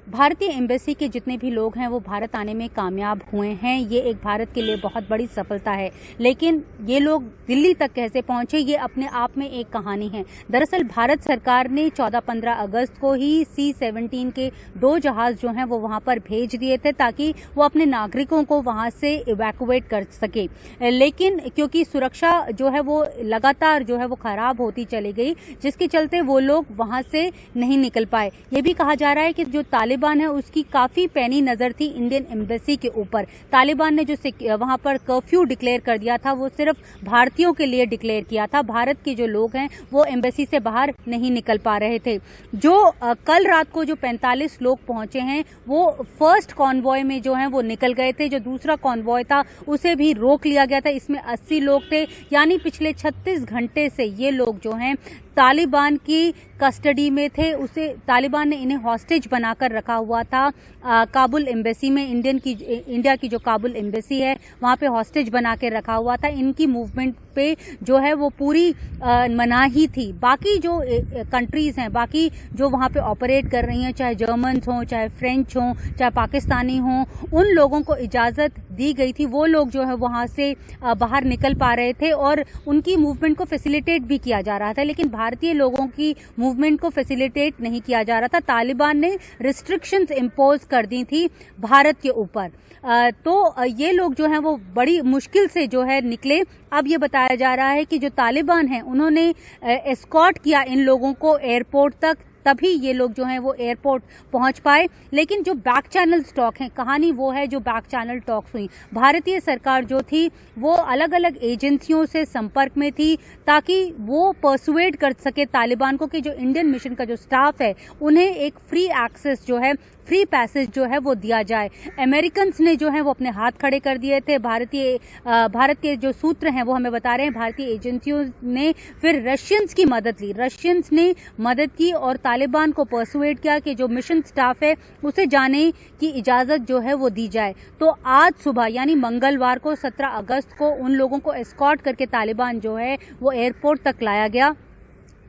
भारतीय एम्बेसी के जितने भी लोग हैं वो भारत आने में कामयाब हुए हैं। ये एक भारत के लिए बहुत बड़ी सफलता है। लेकिन ये लोग दिल्ली तक कैसे पहुंचे, ये अपने आप में एक कहानी है। दरअसल भारत सरकार ने 14-15 अगस्त को ही C-17 के 2 जहाज जो हैं वो वहां पर भेज दिए थे ताकि वो अपने नागरिकों को वहां से इवैक्यूएट कर सके। लेकिन क्योंकि सुरक्षा जो है वो लगातार जो है वो खराब होती चली गई, जिसके चलते वो लोग वहां से नहीं निकल पाए। ये भी कहा जा रहा है कि जो तालिबान है उसकी काफी पैनी नजर थी इंडियन एम्बेसी के ऊपर। तालिबान ने जो वहां पर कर्फ्यू डिक्लेयर कर दिया था वो सिर्फ भारतीयों के लिए डिक्लेयर किया था। भारत के जो लोग हैं वो एम्बेसी से बाहर नहीं निकल पा रहे थे। जो कल रात को जो 45 लोग पहुंचे हैं वो फर्स्ट कॉन्वॉय में जो है वो निकल गए थे। जो दूसरा कॉन्वॉय था उसे भी रोक लिया गया था। इसमें 80 लोग थे, यानी पिछले 36 घंटे से ये लोग जो हैं तालिबान की कस्टडी में थे। उसे तालिबान ने इन्हें हॉस्टेज बनाकर रखा हुआ था काबुल एम्बेसी में। इंडिया की जो काबुल एम्बेसी है वहां पे हॉस्टेज बना के रखा हुआ था। इनकी मूवमेंट पे जो है वो पूरी मनाही थी। बाकी जो कंट्रीज हैं, बाकी जो वहां पे ऑपरेट कर रही हैं, चाहे जर्मन्स हों, चाहे फ्रेंच हों, चाहे पाकिस्तानी हों, उन लोगों को इजाजत दी गई थी। वो लोग जो है वहां से बाहर निकल पा रहे थे और उनकी मूवमेंट को फैसिलिटेट भी किया जा रहा था। लेकिन भारतीय लोगों की मूवमेंट को फैसिलिटेट नहीं किया जा रहा था। तालिबान ने रिस्ट्रिक्शंस इम्पोज कर दी थी भारत के ऊपर। तो ये लोग जो हैं वो बड़ी मुश्किल से जो है निकले। अब ये बताया जा रहा है कि जो तालिबान हैं उन्होंने एस्कॉर्ट किया इन लोगों को एयरपोर्ट तक, तभी ये लोग जो हैं वो एयरपोर्ट पहुंच पाए। लेकिन जो बैक चैनल टॉक है, कहानी वो है जो बैक चैनल टॉक्स हुई। भारतीय सरकार जो थी वो अलग अलग एजेंसियों से संपर्क में थी ताकि वो परसुएड कर सके तालिबान को कि जो इंडियन मिशन का जो स्टाफ है उन्हें एक फ्री एक्सेस जो है, फ्री पैसेज जो है वो दिया जाए। अमेरिकन्स ने जो है वो अपने हाथ खड़े कर दिए थे। भारत के जो सूत्र हैं वो हमें बता रहे हैं भारतीय एजेंसियों ने फिर रशियंस की मदद ली। रशियंस ने मदद की और तालिबान को परसुएड किया कि जो मिशन स्टाफ है उसे जाने की इजाजत जो है वो दी जाए। तो आज सुबह यानी मंगलवार को 17 अगस्त को उन लोगों को एस्कॉर्ट करके तालिबान जो है वो एयरपोर्ट तक लाया गया,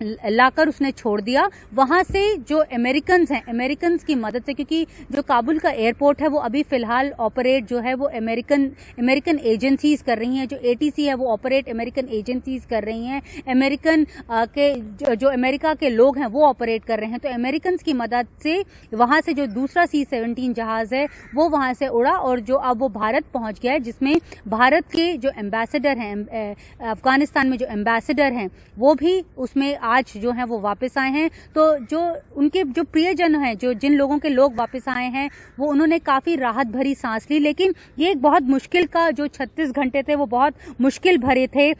लाकर उसने छोड़ दिया। वहां से जो अमेरिकन्स हैं, अमेरिकन्स की मदद से, क्योंकि जो काबुल का एयरपोर्ट है वो अभी फिलहाल ऑपरेट जो है वो अमेरिकन एजेंसीज कर रही हैं। जो ATC है वो ऑपरेट अमेरिकन एजेंसीज कर रही हैं। अमेरिकन के जो अमेरिका के लोग हैं वो ऑपरेट कर रहे हैं। तो अमेरिकन्स की मदद से वहां से जो दूसरा C-17 जहाज है वो वहां से उड़ा और जो अब वो भारत पहुंच गया है, जिसमें भारत के जो एम्बेसडर हैं, अफगानिस्तान में जो एम्बेसडर हैं वो भी उसमें आज जो है वो वापस आए हैं। तो जो उनके जो प्रियजन हैं, जो जिन लोगों के लोग वापस आए हैं वो उन्होंने काफी राहत भरी सांस ली। लेकिन ये एक बहुत मुश्किल का जो 36 घंटे थे वो बहुत मुश्किल भरे थे।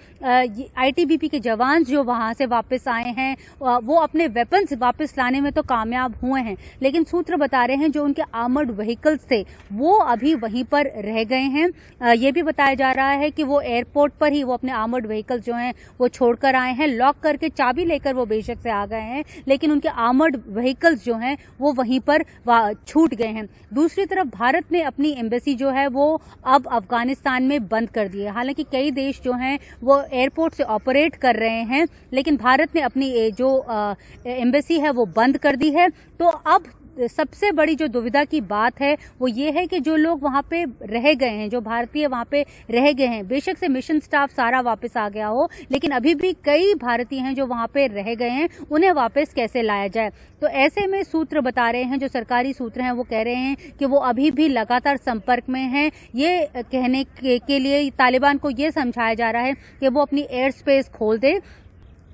ITBP के जवान जो वहां से वापस आए हैं वो अपने वेपन्स वापस लाने में तो कामयाब हुए हैं, लेकिन सूत्र बता रहे हैं जो उनके आर्मर्ड व्हीकल्स थे वो अभी वहीं पर रह गए हैं। ये भी बताया जा रहा है कि वो एयरपोर्ट पर ही वो अपने आर्मर्ड व्हीकल्स जो हैं वो छोड़कर आए हैं। लॉक करके चाबी लेकर वो बेशक से आ गए हैं, लेकिन उनके आर्मर्ड व्हीकल्स जो हैं वो वहीं पर छूट गए हैं। दूसरी तरफ भारत ने अपनी एम्बेसी जो है वो अब अफगानिस्तान में बंद कर दी है। हालांकि कई देश जो हैं वो एयरपोर्ट से ऑपरेट कर रहे हैं, लेकिन भारत ने अपनी जो एम्बेसी है वो बंद कर दी है। तो अब सबसे बड़ी जो दुविधा की बात है वो ये है कि जो लोग वहां पे रह गए हैं, जो भारतीय वहां पे रह गए हैं, बेशक से मिशन स्टाफ सारा वापस आ गया हो, लेकिन अभी भी कई भारतीय हैं जो वहां पे रह गए हैं, उन्हें वापस कैसे लाया जाए। तो ऐसे में सूत्र बता रहे हैं, जो सरकारी सूत्र हैं वो कह रहे हैं कि वो अभी भी लगातार संपर्क में हैं। ये कहने के लिए तालिबान को ये समझाया जा रहा है कि वो अपनी एयर स्पेस खोल दे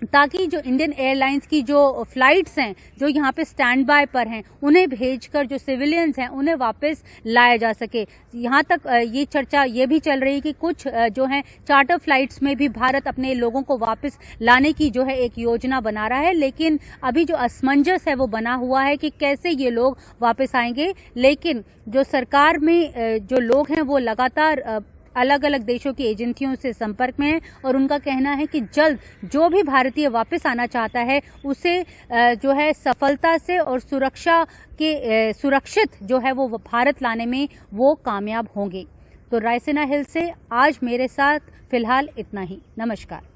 ताकि जो इंडियन एयरलाइंस की जो फ्लाइट्स हैं जो यहाँ पे स्टैंड बाय पर हैं उन्हें भेजकर जो सिविलियंस हैं उन्हें वापस लाया जा सके। यहाँ तक ये चर्चा ये भी चल रही है कि कुछ जो हैं चार्टर फ्लाइट्स में भी भारत अपने लोगों को वापस लाने की जो है एक योजना बना रहा है, लेकिन अभी जो असमंजस है वो बना हुआ है कि कैसे ये लोग वापस आएंगे। लेकिन जो सरकार में जो लोग हैं वो लगातार अलग अलग देशों की एजेंसियों से संपर्क में है और उनका कहना है कि जल्द जो भी भारतीय वापस आना चाहता है उसे जो है सफलता से और सुरक्षित जो है वो भारत लाने में वो कामयाब होंगे। तो रायसीना हिल से आज मेरे साथ फिलहाल इतना ही। नमस्कार।